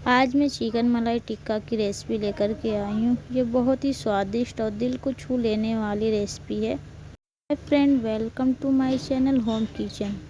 आज मैं चिकन मलाई टिक्का की रेसिपी लेकर के आई हूँ। ये बहुत ही स्वादिष्ट और दिल को छू लेने वाली रेसिपी है। Hi friend, welcome to my channel home kitchen.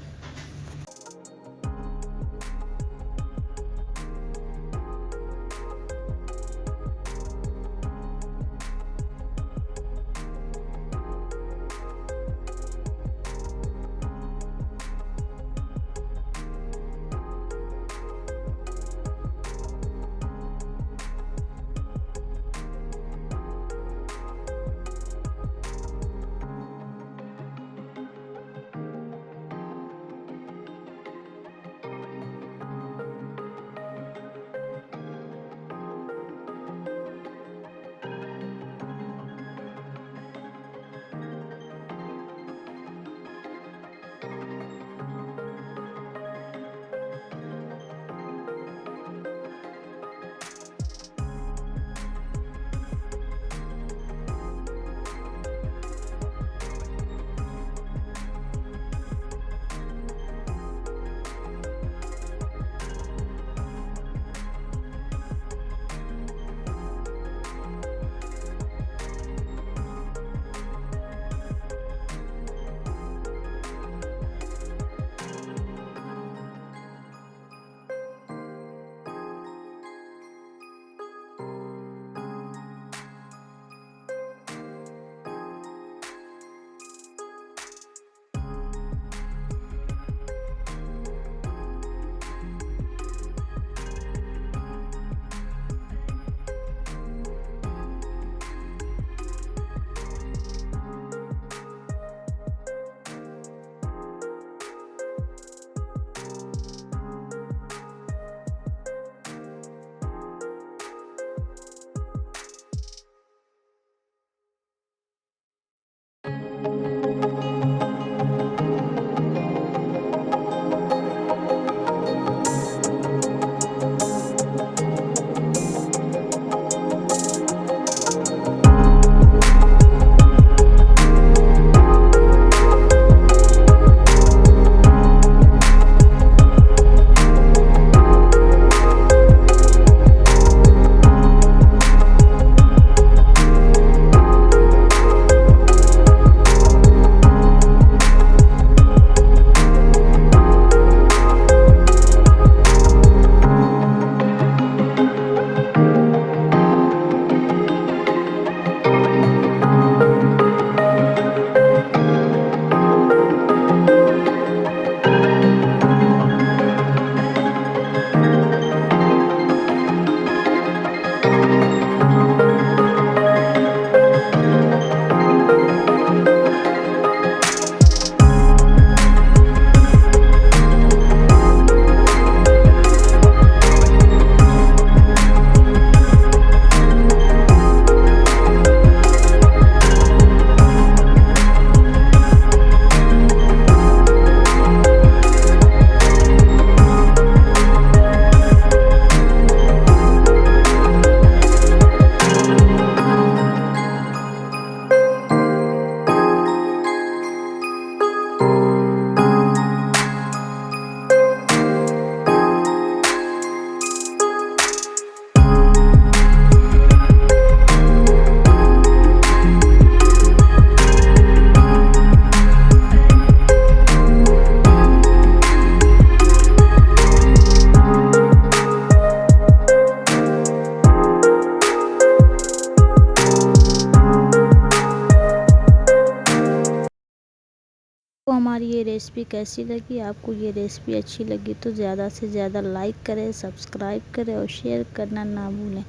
आपको हमारी ये रेसिपी कैसी लगी? आपको ये रेसिपी अच्छी लगी तो ज़्यादा से ज़्यादा लाइक करें, सब्सक्राइब करें और शेयर करना ना भूलें।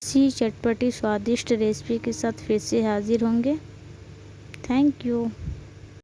इसी चटपटी स्वादिष्ट रेसिपी के साथ फिर से हाजिर होंगे। Thank you.